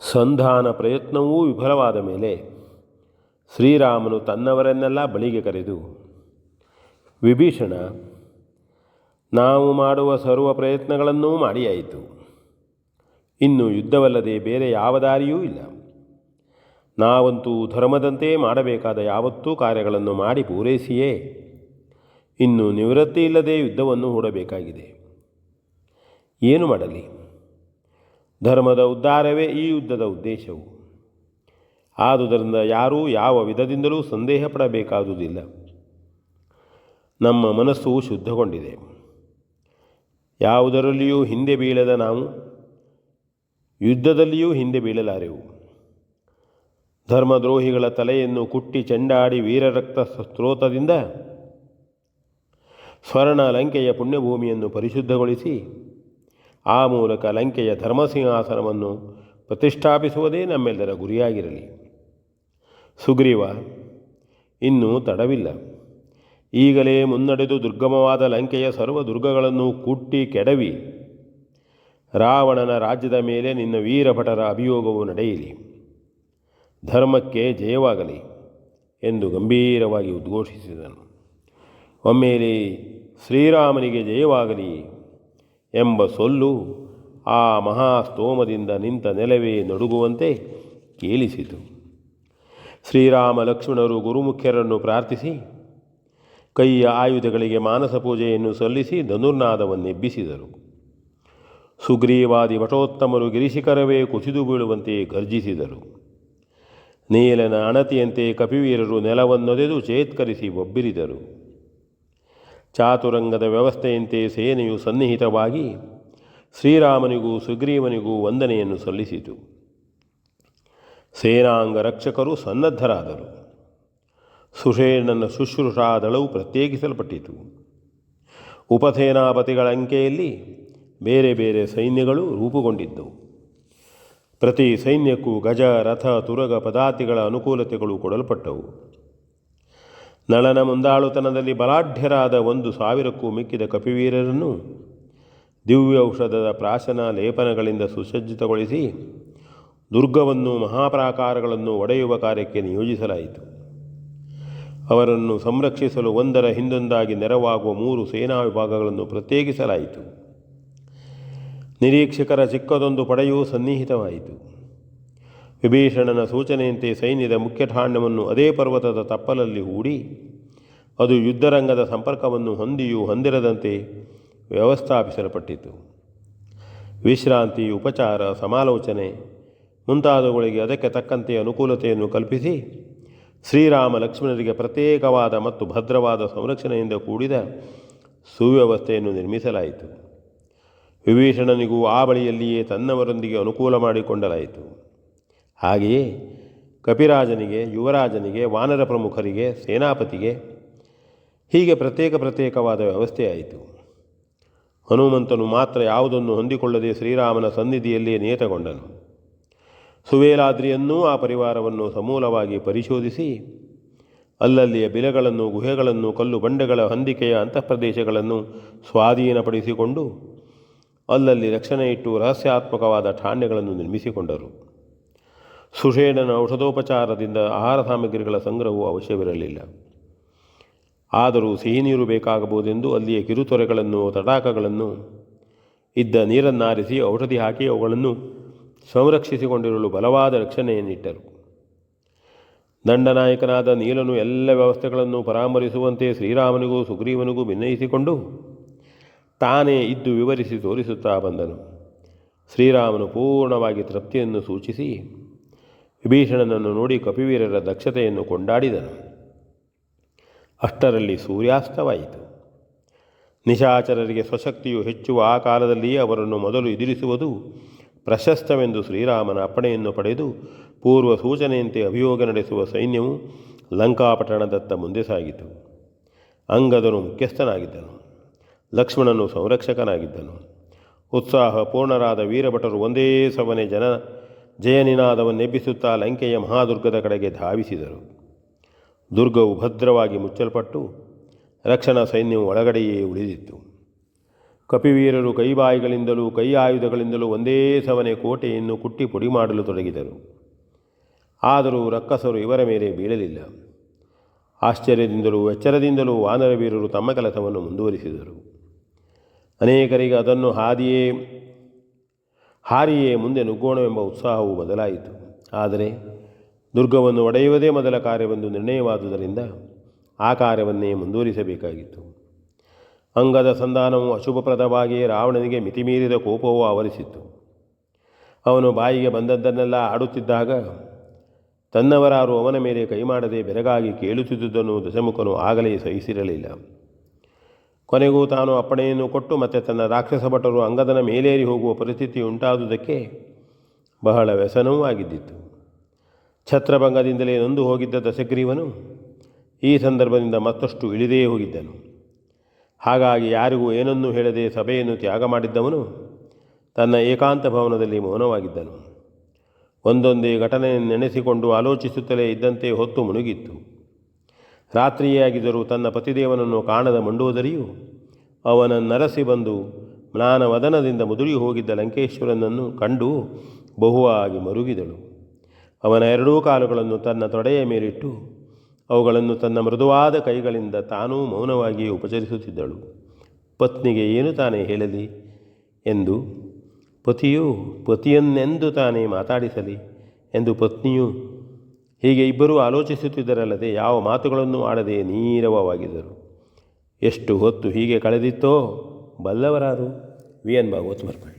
ಸಂಧಾನ ಪ್ರಯತ್ನವೂ ವಿಫಲವಾದ ಮೇಲೆ ಶ್ರೀರಾಮನು ತನ್ನವರನ್ನೆಲ್ಲ ಬಳಿಗೆ ಕರೆದು, ವಿಭೀಷಣ, ನಾವು ಮಾಡುವ ಸರ್ವ ಪ್ರಯತ್ನಗಳನ್ನೂ ಮಾಡಿಯಾಯಿತು. ಇನ್ನು ಯುದ್ಧವಲ್ಲದೆ ಬೇರೆ ಯಾವ ದಾರಿಯೂ ಇಲ್ಲ. ನಾವಂತೂ ಧರ್ಮದಂತೆ ಮಾಡಬೇಕಾದ ಯಾವತ್ತೂ ಕಾರ್ಯಗಳನ್ನು ಮಾಡಿ ಪೂರೈಸಿಯೇ ಇನ್ನು ನಿವೃತ್ತಿ ಇಲ್ಲದೆ ಯುದ್ಧವನ್ನು ಹೂಡಬೇಕಾಗಿದೆ. ಏನು ಮಾಡಲಿ? ಧರ್ಮದ ಉದ್ಧಾರವೇ ಈ ಯುದ್ಧದ ಉದ್ದೇಶವು. ಆದುದರಿಂದ ಯಾರೂ ಯಾವ ವಿಧದಿಂದಲೂ ಸಂದೇಹ ಪಡಬೇಕಾದುದಿಲ್ಲ. ನಮ್ಮ ಮನಸ್ಸು ಶುದ್ಧಗೊಂಡಿದೆ. ಯಾವುದರಲ್ಲಿಯೂ ಹಿಂದೆ ಬೀಳದ ನಾವು ಯುದ್ಧದಲ್ಲಿಯೂ ಹಿಂದೆ ಬೀಳಲಾರೆವು. ಧರ್ಮದ್ರೋಹಿಗಳ ತಲೆಯನ್ನು ಕುಟ್ಟಿ ಚೆಂಡಾಡಿ ವೀರರಕ್ತ ಸ್ರೋತದಿಂದ ಸ್ವರ್ಣ ಲಂಕೆಯ ಪುಣ್ಯಭೂಮಿಯನ್ನು ಪರಿಶುದ್ಧಗೊಳಿಸಿ ಆ ಮೂಲಕ ಲಂಕೆಯ ಧರ್ಮಸಿಂಹಾಸನವನ್ನು ಪ್ರತಿಷ್ಠಾಪಿಸುವುದೇ ನಮ್ಮೆಲ್ಲರ ಗುರಿಯಾಗಿರಲಿ. ಸುಗ್ರೀವ, ಇನ್ನೂ ತಡವಿಲ್ಲ. ಈಗಲೇ ಮುನ್ನಡೆದು ದುರ್ಗಮವಾದ ಲಂಕೆಯ ಸರ್ವ ದುರ್ಗಗಳನ್ನು ಕುಟ್ಟಿ ಕೆಡವಿ ರಾವಣನ ರಾಜ್ಯದ ಮೇಲೆ ನಿನ್ನ ವೀರಭಟರ ಅಭಿಯೋಗವು ನಡೆಯಲಿ. ಧರ್ಮಕ್ಕೆ ಜಯವಾಗಲಿ ಎಂದು ಗಂಭೀರವಾಗಿ ಉದ್ಘೋಷಿಸಿದನು. ಒಮ್ಮೆಲೆ ಶ್ರೀರಾಮನಿಗೆ ಜಯವಾಗಲಿ ಎಂಬ ಸೊಲ್ಲು ಆ ಮಹಾಸ್ತೋಮದಿಂದ ನಿಂತ ನೆಲವೇ ನಡುಗುವಂತೆ ಕೇಳಿಸಿತು. ಶ್ರೀರಾಮ ಲಕ್ಷ್ಮಣರು ಗುರುಮುಖ್ಯರನ್ನು ಪ್ರಾರ್ಥಿಸಿ ಕೈಯ ಆಯುಧಗಳಿಗೆ ಮಾನಸ ಪೂಜೆಯನ್ನು ಸಲ್ಲಿಸಿ ಧನುರ್ನಾದವನ್ನೆಬ್ಬಿಸಿದರು. ಸುಗ್ರೀವಾದಿ ವಟೋತ್ತಮರು ಗಿರಿಶಿಖರವೇ ಕುಸಿದು ಬೀಳುವಂತೆ ಗರ್ಜಿಸಿದರು. ನೀಲನ ಅಣತಿಯಂತೆ ಕಪಿವೀರರು ನೆಲವನ್ನೊದೆದು ಚೇತ್ಕರಿಸಿ ಒಬ್ಬಿರಿದರು. ಚಾತುರಂಗದ ವ್ಯವಸ್ಥೆಯಂತೆ ಸೇನೆಯು ಸನ್ನಿಹಿತವಾಗಿ ಶ್ರೀರಾಮನಿಗೂ ಸುಗ್ರೀವನಿಗೂ ವಂದನೆಯನ್ನು ಸಲ್ಲಿಸಿತು. ಸೇನಾಂಗ ರಕ್ಷಕರು ಸನ್ನದ್ಧರಾದರು. ಸುಷೇಣನ ಶುಶ್ರೂಷಾ ದಳವು ಪ್ರತ್ಯೇಕಿಸಲ್ಪಟ್ಟಿತು. ಉಪಸೇನಾಪತಿಗಳ ಅಂಕೆಯಲ್ಲಿ ಬೇರೆ ಬೇರೆ ಸೈನ್ಯಗಳು ರೂಪುಗೊಂಡಿದ್ದವು. ಪ್ರತಿ ಸೈನ್ಯಕ್ಕೂ ಗಜ, ರಥ, ತುರಗ, ಪದಾತಿಗಳ ಅನುಕೂಲತೆಗಳು ಕೊಡಲ್ಪಟ್ಟವು. ನಳನ ಮುಂದಾಳುತನದಲ್ಲಿ ಬಲಾಢ್ಯರಾದ 1,000ಕ್ಕೂ ಮಿಕ್ಕಿದ ಕಪಿವೀರರನ್ನು ದಿವ್ಯ ಔಷಧದ ಪ್ರಾಶನ ಲೇಪನಗಳಿಂದ ಸುಸಜ್ಜಿತಗೊಳಿಸಿ ದುರ್ಗವನ್ನು ಮಹಾಪ್ರಾಕಾರಗಳನ್ನು ಒಡೆಯುವ ಕಾರ್ಯಕ್ಕೆ ನಿಯೋಜಿಸಲಾಯಿತು. ಅವರನ್ನು ಸಂರಕ್ಷಿಸಲು ಒಂದರ ಹಿಂದೊಂದಾಗಿ ನೆರವಾಗುವ 3 ಸೇನಾ ವಿಭಾಗಗಳನ್ನು ಪ್ರತ್ಯೇಕಿಸಲಾಯಿತು. ನಿರೀಕ್ಷಕರ ಚಿಕ್ಕದೊಂದು ಪಡೆಯೂ ಸನ್ನಿಹಿತವಾಯಿತು. ವಿಭೀಷಣನ ಸೂಚನೆಯಂತೆ ಸೈನ್ಯದ ಮುಖ್ಯ ಠಾಣ್ಯವನ್ನು ಅದೇ ಪರ್ವತದ ತಪ್ಪಲಲ್ಲಿ ಹೂಡಿ ಅದು ಯುದ್ಧರಂಗದ ಸಂಪರ್ಕವನ್ನು ಹೊಂದಿಯೂ ಹೊಂದಿರದಂತೆ ವ್ಯವಸ್ಥಾಪಿಸಲ್ಪಟ್ಟಿತು. ವಿಶ್ರಾಂತಿ, ಉಪಚಾರ, ಸಮಾಲೋಚನೆ ಮುಂತಾದವುಗಳಿಗೆ ಅದಕ್ಕೆ ತಕ್ಕಂತೆ ಅನುಕೂಲತೆಯನ್ನು ಕಲ್ಪಿಸಿ ಶ್ರೀರಾಮ ಲಕ್ಷ್ಮಣರಿಗೆ ಪ್ರತ್ಯೇಕವಾದ ಮತ್ತು ಭದ್ರವಾದ ಸಂರಕ್ಷಣೆಯಿಂದ ಕೂಡಿದ ಸುವ್ಯವಸ್ಥೆಯನ್ನು ನಿರ್ಮಿಸಲಾಯಿತು. ವಿಭೀಷಣನಿಗೂ ಆ ಬಳಿಯಲ್ಲಿಯೇ ತನ್ನವರೊಂದಿಗೆ ಅನುಕೂಲ ಮಾಡಿಕೊಂಡಲಾಯಿತು. ಹಾಗೆಯೇ ಕಪಿರಾಜನಿಗೆ, ಯುವರಾಜನಿಗೆ, ವಾನರ ಪ್ರಮುಖರಿಗೆ, ಸೇನಾಪತಿಗೆ ಹೀಗೆ ಪ್ರತ್ಯೇಕವಾದ ವ್ಯವಸ್ಥೆಯಾಯಿತು. ಹನುಮಂತನು ಮಾತ್ರ ಯಾವುದನ್ನು ಹೊಂದಿಕೊಳ್ಳದೆ ಶ್ರೀರಾಮನ ಸನ್ನಿಧಿಯಲ್ಲಿಯೇ ನಿಯತಗೊಂಡನು. ಸುವೇಲಾದ್ರಿಯನ್ನೂ ಆ ಪರಿವಾರವನ್ನು ಸಮೂಲವಾಗಿ ಪರಿಶೋಧಿಸಿ ಅಲ್ಲಲ್ಲಿಯ ಬಿಲಗಳನ್ನು, ಗುಹೆಗಳನ್ನು, ಕಲ್ಲು ಬಂಡೆಗಳ ಹೊಂದಿಕೆಯ ಅಂತಃಪ್ರದೇಶಗಳನ್ನು ಸ್ವಾಧೀನಪಡಿಸಿಕೊಂಡು ಅಲ್ಲಲ್ಲಿ ರಕ್ಷಣೆ ಇಟ್ಟು ರಹಸ್ಯಾತ್ಮಕವಾದ ಠಾಣ್ಯಗಳನ್ನು ನಿರ್ಮಿಸಿಕೊಂಡರು. ಸುಷೇಣನ ಔಷಧೋಪಚಾರದಿಂದ ಆಹಾರ ಸಾಮಗ್ರಿಗಳ ಸಂಗ್ರಹವು ಅವಶ್ಯವಿರಲಿಲ್ಲ. ಆದರೂ ಸಿಹಿ ನೀರು ಬೇಕಾಗಬಹುದೆಂದು ಅಲ್ಲಿಯ ಕಿರುತೊರೆಗಳನ್ನು, ತಟಾಕಗಳನ್ನು ಇದ್ದ ನೀರನ್ನಾರಿಸಿ ಔಷಧಿ ಹಾಕಿ ಅವುಗಳನ್ನು ಸಂರಕ್ಷಿಸಿಕೊಂಡಿರಲು ಬಲವಾದ ರಕ್ಷಣೆಯನ್ನಿಟ್ಟರು. ದಂಡನಾಯಕನಾದ ನೀಲನು ಎಲ್ಲ ವ್ಯವಸ್ಥೆಗಳನ್ನು ಪರಾಮರಿಸುವಂತೆ ಶ್ರೀರಾಮನಿಗೂ ಸುಗ್ರೀವನಿಗೂ ಭಿನ್ನಯಿಸಿಕೊಂಡು ತಾನೇ ಇದ್ದು ವಿವರಿಸಿ ತೋರಿಸುತ್ತಾ ಬಂದನು. ಶ್ರೀರಾಮನು ಪೂರ್ಣವಾಗಿ ತೃಪ್ತಿಯನ್ನು ಸೂಚಿಸಿ ವಿಭೀಷಣನನ್ನು ನೋಡಿ ಕಪಿವೀರರ ದಕ್ಷತೆಯನ್ನು ಕೊಂಡಾಡಿದನು. ಅಷ್ಟರಲ್ಲಿ ಸೂರ್ಯಾಸ್ತವಾಯಿತು. ನಿಶಾಚರರಿಗೆ ಸ್ವಶಕ್ತಿಯು ಹೆಚ್ಚುವ ಆ ಕಾಲದಲ್ಲಿಯೇ ಅವರನ್ನು ಮೊದಲು ಎದುರಿಸುವುದು ಪ್ರಶಸ್ತವೆಂದು ಶ್ರೀರಾಮನ ಅಪ್ಪಣೆಯನ್ನು ಪಡೆದು ಪೂರ್ವ ಸೂಚನೆಯಂತೆ ಅಭಿಯೋಗ ನಡೆಸುವ ಸೈನ್ಯವು ಲಂಕಾಪಟ್ಟಣದತ್ತ ಮುಂದೆ ಸಾಗಿತು. ಅಂಗದನು ಮುಖ್ಯಸ್ಥನಾಗಿದ್ದನು. ಲಕ್ಷ್ಮಣನು ಸಂರಕ್ಷಕನಾಗಿದ್ದನು. ಉತ್ಸಾಹ ಪೂರ್ಣರಾದ ವೀರಭಟರು ಒಂದೇ ಸವನೆ ಜಯನಿನಾದವನ್ನೆಬ್ಬಿಸುತ್ತಾ ಲಂಕೆಯ ಮಹಾದುರ್ಗದ ಕಡೆಗೆ ಧಾವಿಸಿದರು. ದುರ್ಗವು ಭದ್ರವಾಗಿ ಮುಚ್ಚಲ್ಪಟ್ಟು ರಕ್ಷಣಾ ಸೈನ್ಯವು ಒಳಗಡೆಯೇ ಉಳಿದಿತ್ತು. ಕಪಿವೀರರು ಕೈಬಾಯಿಗಳಿಂದಲೂ ಕೈ ಆಯುಧಗಳಿಂದಲೂ ಒಂದೇ ಸವನೆ ಕೋಟೆಯನ್ನು ಕುಟ್ಟಿ ಪುಡಿ ಮಾಡಲು ತೊಡಗಿದರು. ಆದರೂ ರಕ್ಕಸರು ಇವರ ಮೇಲೆ ಬೀಳಲಿಲ್ಲ. ಆಶ್ಚರ್ಯದಿಂದಲೂ ಎಚ್ಚರದಿಂದಲೂ ವಾನರವೀರರು ತಮ್ಮ ಕೆಲಸವನ್ನು ಮುಂದುವರಿಸಿದರು. ಅನೇಕರಿಗೆ ಅದನ್ನು ಹಾರಿಯೇ ಮುಂದೆ ನುಗ್ಗೋಣವೆಂಬ ಉತ್ಸಾಹವು ಬದಲಾಯಿತು. ಆದರೆ ದುರ್ಗವನ್ನು ಒಡೆಯುವುದೇ ಮೊದಲ ಕಾರ್ಯವೆಂದು ನಿರ್ಣಯವಾದುದರಿಂದ ಆ ಕಾರ್ಯವನ್ನೇ ಮುಂದುವರಿಸಬೇಕಾಗಿತ್ತು. ಅಂಗದ ಸಂಧಾನವು ಅಶುಭಪ್ರದವಾಗಿಯೇ ರಾವಣನಿಗೆ ಮಿತಿಮೀರಿದ ಕೋಪವೂ ಆವರಿಸಿತ್ತು. ಅವನು ಬಾಯಿಗೆ ಬಂದದ್ದನ್ನೆಲ್ಲ ಆಡುತ್ತಿದ್ದಾಗ ತನ್ನವರಾರು ಅವನ ಮೇಲೆ ಕೈ ಮಾಡದೆ ಬೆರಗಾಗಿ ಕೇಳುತ್ತಿದ್ದುದನ್ನು ದಶಮುಖನು ಆಗಲೇ ಸಹಿಸಿರಲಿಲ್ಲ. ಕೊನೆಗೂ ತಾನು ಅಪ್ಪಣೆಯನ್ನು ಕೊಟ್ಟು ಮತ್ತೆ ತನ್ನ ರಾಕ್ಷಸ ಭಟರು ಅಂಗದನ ಮೇಲೇರಿ ಹೋಗುವ ಪರಿಸ್ಥಿತಿ ಉಂಟಾದುದಕ್ಕೆ ಬಹಳ ವ್ಯಸನವೂ ಆಗಿದ್ದಿತ್ತು. ಛತ್ರಭಂಗದಿಂದಲೇ ನೊಂದು ಹೋಗಿದ್ದ ದಶಗ್ರೀವನು ಈ ಸಂದರ್ಭದಿಂದ ಮತ್ತಷ್ಟು ಇಳಿದೇ ಹೋಗಿದ್ದನು. ಹಾಗಾಗಿ ಯಾರಿಗೂ ಏನನ್ನೂ ಹೇಳದೆ ಸಭೆಯನ್ನು ತ್ಯಾಗ ಮಾಡಿದ್ದವನು ತನ್ನ ಏಕಾಂತ ಭವನದಲ್ಲಿ ಮೌನವಾಗಿದ್ದನು. ಒಂದೊಂದೇ ಘಟನೆ ನೆನೆಸಿಕೊಂಡು ಆಲೋಚಿಸುತ್ತಲೇ ಇದ್ದಂತೆ ಹೊತ್ತು ಮುಳುಗಿತ್ತು. ರಾತ್ರಿಯೇ ಆಗಿದ್ದರೂ ತನ್ನ ಪತಿದೇವನನ್ನು ಕಾಣದ ಮಂಡೋದರಿಯು ಅವನನ್ನರಸಿ ಬಂದು ಮ್ಲಾನವದನದಿಂದ ಮುದುಡಿ ಹೋಗಿದ್ದ ಲಂಕೇಶ್ವರನನ್ನು ಕಂಡು ಬಹುವಾಗಿ ಮರುಗಿದಳು. ಅವನ ಎರಡೂ ಕಾಲುಗಳನ್ನು ತನ್ನ ತೊಡೆಯ ಮೇಲಿಟ್ಟು ಅವುಗಳನ್ನು ತನ್ನ ಮೃದುವಾದ ಕೈಗಳಿಂದ ತಾನೂ ಮೌನವಾಗಿಯೇ ಉಪಚರಿಸುತ್ತಿದ್ದಳು. ಪತ್ನಿಗೆ ಏನು ತಾನೇ ಹೇಳಲಿ ಎಂದು ಪತಿಯು ಪತಿಯನ್ನೆಂದು ತಾನೇ ಮಾತಾಡಿಸಲಿ ಎಂದು ಪತ್ನಿಯು ಹೀಗೆ ಇಬ್ಬರೂ ಆಲೋಚಿಸುತ್ತಿದ್ದರಲ್ಲದೆ ಯಾವ ಮಾತುಗಳನ್ನು ಆಡದೆ ನೀರವವಾಗಿದ್ದರು. ಎಷ್ಟು ಹೊತ್ತು ಹೀಗೆ ಕಳೆದಿತ್ತೋ ಬಲ್ಲವರಾರು. ವಿ ಎನ್ ಭಾಗವತ್ ಸಮರ್ಪಣೆ.